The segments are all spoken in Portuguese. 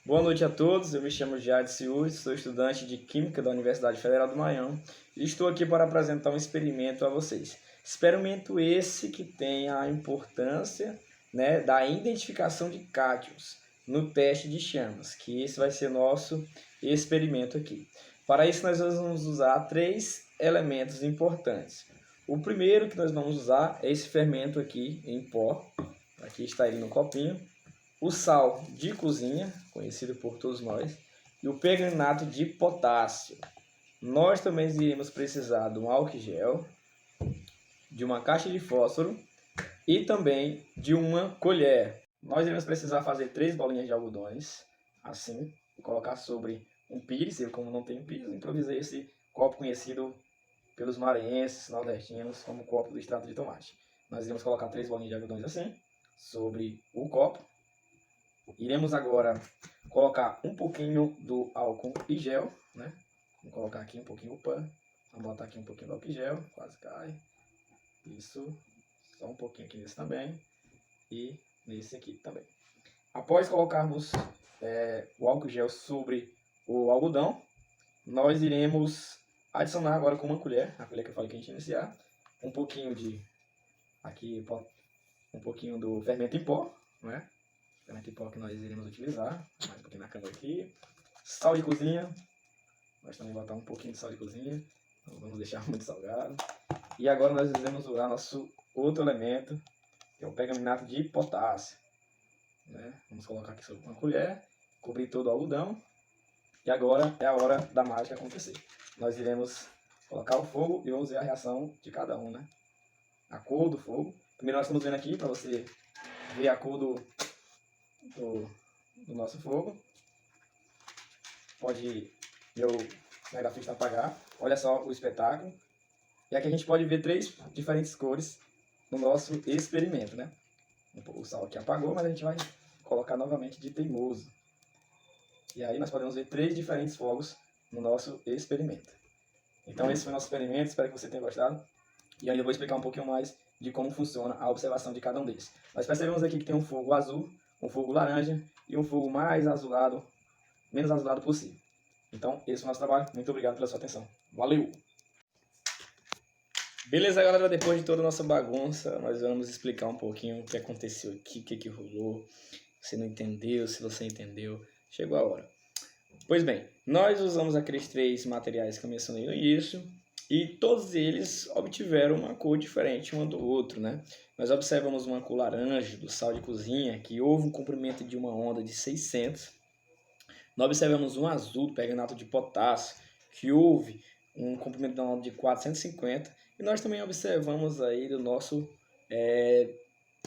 Boa noite a todos, eu me chamo Jade Ciúz, sou estudante de Química da Universidade Federal do Maranhão e estou aqui para apresentar um experimento a vocês. Experimento esse que tem a importância, da identificação de cátions no teste de chamas, que esse vai ser nosso experimento aqui. Para isso nós vamos usar três elementos importantes. O primeiro que nós vamos usar é esse fermento aqui em pó, aqui está ele no copinho. O sal de cozinha, conhecido por todos nós, e o perglonato de potássio. Nós também iremos precisar de um álcool gel, de uma caixa de fósforo e também de uma colher. Nós iremos precisar fazer 3 bolinhas de algodões, assim, e colocar sobre um pires. Eu, como não tenho pires, improvisei esse copo conhecido pelos maranhenses, nordestinos, como copo do extrato de tomate. Nós iremos colocar 3 bolinhas de algodões assim, sobre o copo. Iremos agora colocar um pouquinho do álcool e gel, né? Vamos colocar aqui um pouquinho, vamos botar aqui um pouquinho do álcool e gel, quase cai. Isso, só um pouquinho aqui nesse também e nesse aqui também. Após colocarmos o álcool gel sobre o algodão, nós iremos adicionar agora com uma colher, a colher que eu falei que a gente ia iniciar, um pouquinho um pouquinho do fermento em pó, né? Fermento em pó que nós iremos utilizar, mais um pouquinho na câmera aqui. Sal de cozinha, nós também botar um pouquinho de sal de cozinha, não vamos deixar muito salgado. E agora nós iremos usar nosso outro elemento, que é o perglonato de potássio, né? Vamos colocar aqui sobre uma colher, cobrir todo o algodão. E agora é a hora da mágica acontecer. Nós iremos colocar o fogo e vamos ver a reação de cada um, né? A cor do fogo. Primeiro nós estamos vendo aqui para você ver a cor do nosso fogo. Pode meu cinegrafista apagar. Olha só o espetáculo. E aqui a gente pode ver 3 diferentes cores no nosso experimento, né? O sal aqui apagou, mas a gente vai colocar novamente de teimoso. E aí nós podemos ver 3 diferentes fogos no nosso experimento. Então esse foi o nosso experimento, espero que você tenha gostado. E aí eu vou explicar um pouquinho mais de como funciona a observação de cada um deles. Nós percebemos aqui que tem um fogo azul, um fogo laranja e um fogo mais azulado, menos azulado possível. Então esse é o nosso trabalho. Muito obrigado pela sua atenção. Valeu! Beleza, galera, depois de toda a nossa bagunça, nós vamos explicar um pouquinho o que aconteceu aqui, o que rolou. Se não entendeu, se você entendeu, chegou a hora. Pois bem, nós usamos aqueles 3 materiais que eu mencionei no início e todos eles obtiveram uma cor diferente um do outro, né? Nós observamos uma cor laranja do sal de cozinha, que houve um comprimento de uma onda de 600. Nós observamos um azul do perglonato de potássio, que houve um comprimento de uma onda de 450. E nós também observamos aí do nosso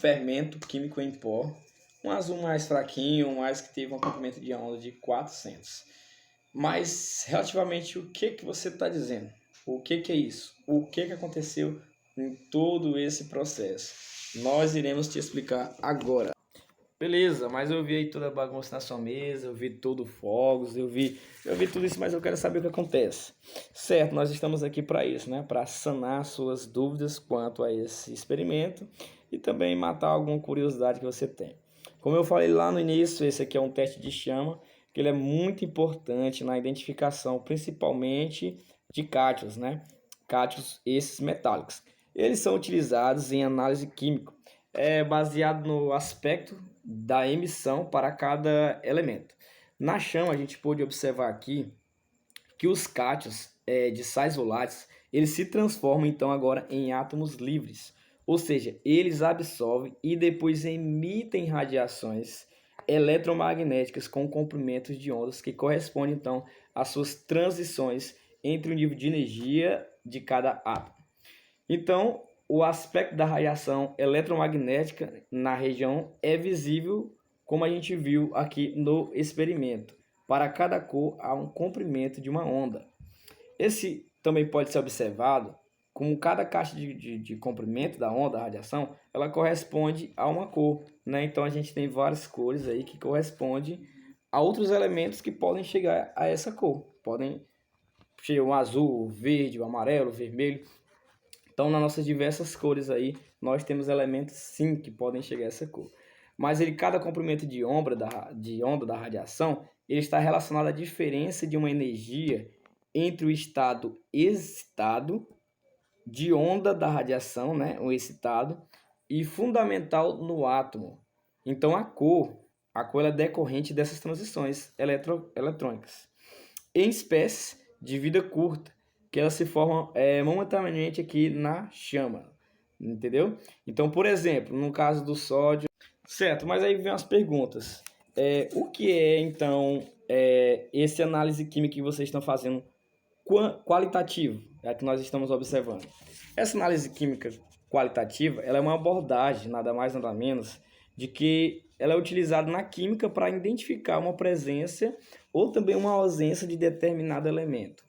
fermento químico em pó, um azul mais fraquinho, mas que teve um comprimento de onda de 400. Mas, relativamente, o que você está dizendo? O que é isso? O que aconteceu em todo esse processo? Nós iremos te explicar agora. Beleza, mas eu vi aí toda a bagunça na sua mesa, eu vi todo fogos, eu vi tudo isso, mas eu quero saber o que acontece. Certo, nós estamos aqui para isso, né? Para sanar suas dúvidas quanto a esse experimento e também matar alguma curiosidade que você tem. Como eu falei lá no início, esse aqui é um teste de chama, que ele é muito importante na identificação, principalmente de cátions, né? Cátions esses metálicos. Eles são utilizados em análise química, baseado no aspecto da emissão para cada elemento. Na chama, a gente pôde observar aqui que os cátions de sais voláteis, eles se transformam então agora em átomos livres, ou seja, eles absorvem e depois emitem radiações eletromagnéticas com comprimentos de ondas que correspondem então às suas transições entre o nível de energia de cada átomo. Então, o aspecto da radiação eletromagnética na região é visível, como a gente viu aqui no experimento. Para cada cor há um comprimento de uma onda. Esse também pode ser observado como cada caixa de comprimento da onda, da radiação, ela corresponde a uma cor, né? Então a gente tem várias cores aí que correspondem a outros elementos que podem chegar a essa cor. Podem ser o azul, o verde, o amarelo, o vermelho. Então, nas nossas diversas cores aí, nós temos elementos sim que podem chegar a essa cor. mas cada comprimento de onda da radiação ele está relacionado à diferença de uma energia entre o estado excitado de onda da radiação, né, o excitado, e fundamental no átomo. Então a cor é decorrente dessas transições eletrônicas. Em espécies de vida curta, que elas se formam momentaneamente aqui na chama, entendeu? Então, por exemplo, no caso do sódio, certo, mas aí vem as perguntas. O que é, então, esse análise química que vocês estão fazendo qualitativo, é a que nós estamos observando? Essa análise química qualitativa, ela é uma abordagem, nada mais nada menos, de que ela é utilizada na química para identificar uma presença ou também uma ausência de determinado elemento,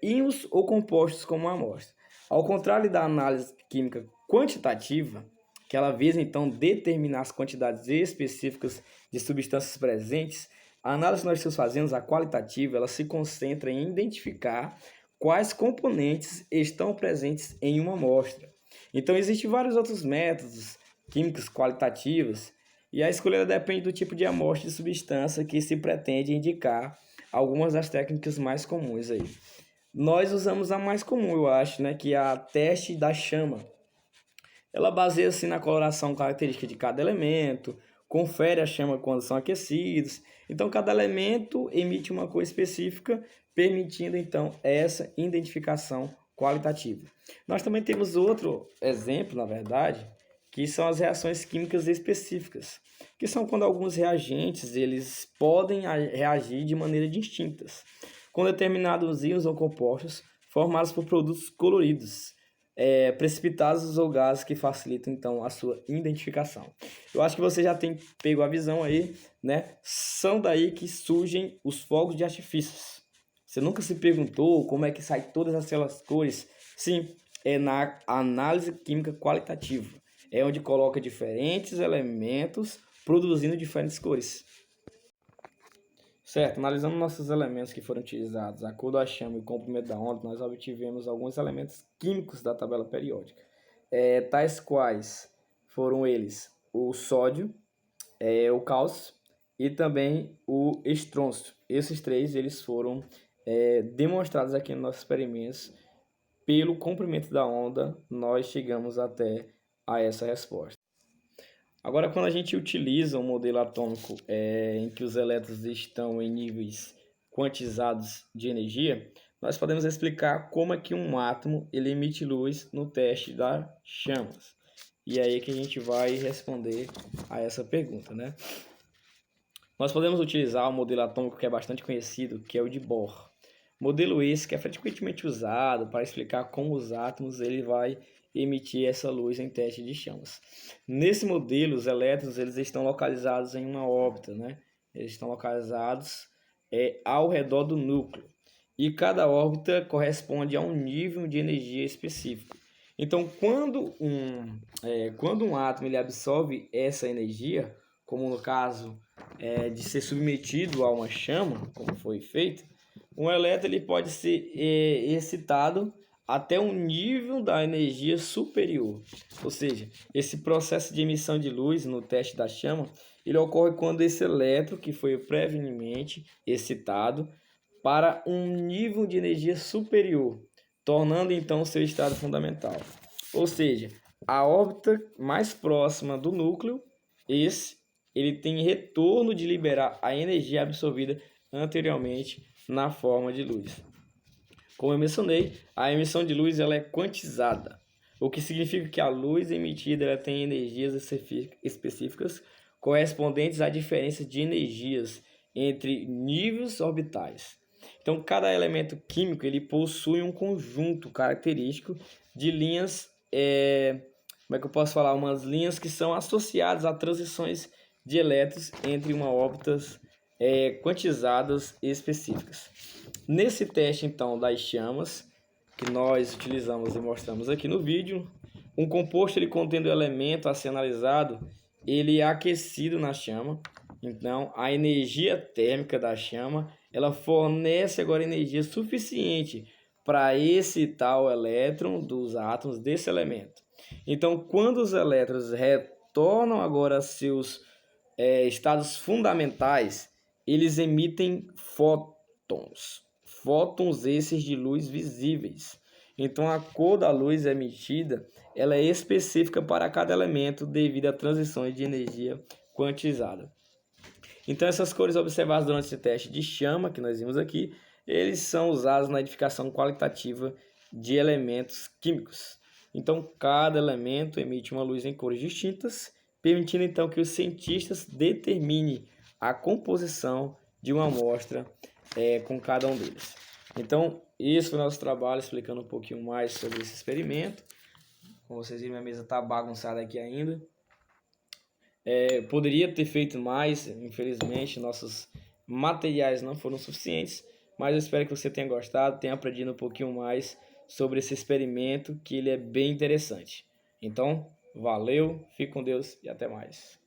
íons ou compostos como uma amostra. Ao contrário da análise química quantitativa, que ela visa então determinar as quantidades específicas de substâncias presentes, a análise que nós estamos fazendo, a qualitativa, ela se concentra em identificar quais componentes estão presentes em uma amostra. Então, existem vários outros métodos químicos qualitativos e a escolha depende do tipo de amostra de substância que se pretende indicar algumas das técnicas mais comuns aí. Nós usamos a mais comum, eu acho, né, que é a teste da chama. Ela baseia-se na coloração característica de cada elemento, confere a chama quando são aquecidos. Então, cada elemento emite uma cor específica, permitindo, então, essa identificação qualitativa. Nós também temos outro exemplo, na verdade, que são as reações químicas específicas, que são quando alguns reagentes eles podem reagir de maneira distintas, com determinados íons ou compostos formados por produtos coloridos, precipitados ou gases que facilitam, então, a sua identificação. Eu acho que você já tem pego a visão aí, né? São daí que surgem os fogos de artifícios. Você nunca se perguntou como é que sai todas aquelas cores? Sim, é na análise química qualitativa. É onde coloca diferentes elementos produzindo diferentes cores. Certo, analisando nossos elementos que foram utilizados, a cor da chama e o comprimento da onda, nós obtivemos alguns elementos químicos da tabela periódica, tais quais foram eles o sódio, o cálcio e também o estrôncio. Esses três eles foram demonstrados aqui nos nossos experimentos. Pelo comprimento da onda, nós chegamos até a essa resposta. Agora, quando a gente utiliza um modelo atômico em que os elétrons estão em níveis quantizados de energia, nós podemos explicar como é que um átomo ele emite luz no teste das chamas. E é aí que a gente vai responder a essa pergunta, né? Nós podemos utilizar um modelo atômico que é bastante conhecido, que é o de Bohr. Modelo esse que é frequentemente usado para explicar como os átomos ele vai emitir essa luz em teste de chamas. Nesse modelo, os elétrons eles estão localizados em uma órbita, né? Eles estão localizados ao redor do núcleo. E cada órbita corresponde a um nível de energia específico. Então, quando um átomo ele absorve essa energia, como no caso de ser submetido a uma chama, como foi feito, um elétron ele pode ser excitado até um nível da energia superior. Ou seja, esse processo de emissão de luz no teste da chama, ele ocorre quando esse elétron, que foi previamente excitado, para um nível de energia superior, tornando então seu estado fundamental. Ou seja, a órbita mais próxima do núcleo, ele tem retorno de liberar a energia absorvida anteriormente na forma de luz. Como eu mencionei, a emissão de luz ela é quantizada, o que significa que a luz emitida ela tem energias específicas correspondentes à diferença de energias entre níveis orbitais. Então, cada elemento químico ele possui um conjunto característico de linhas, como é que eu posso falar? Umas linhas que são associadas a transições de elétrons entre uma órbitas quantizadas e específicas. Nesse teste, então, das chamas, que nós utilizamos e mostramos aqui no vídeo, um composto ele contendo o elemento a ser analisado, ele é aquecido na chama. Então, a energia térmica da chama, ela fornece agora energia suficiente para excitar o elétron dos átomos desse elemento. Então, quando os elétrons tornam agora seus estados fundamentais, eles emitem fótons. Fótons esses de luz visíveis. Então, a cor da luz emitida ela é específica para cada elemento devido a transições de energia quantizada. Então, essas cores observadas durante esse teste de chama que nós vimos aqui, eles são usados na identificação qualitativa de elementos químicos. Então, cada elemento emite uma luz em cores distintas, permitindo então que os cientistas determinem a composição de uma amostra com cada um deles. Então, esse foi o nosso trabalho explicando um pouquinho mais sobre esse experimento. Como vocês viram, minha mesa está bagunçada aqui ainda. Poderia ter feito mais, infelizmente, nossos materiais não foram suficientes, mas eu espero que você tenha gostado, tenha aprendido um pouquinho mais sobre esse experimento, que ele é bem interessante. Então, valeu, fique com Deus e até mais.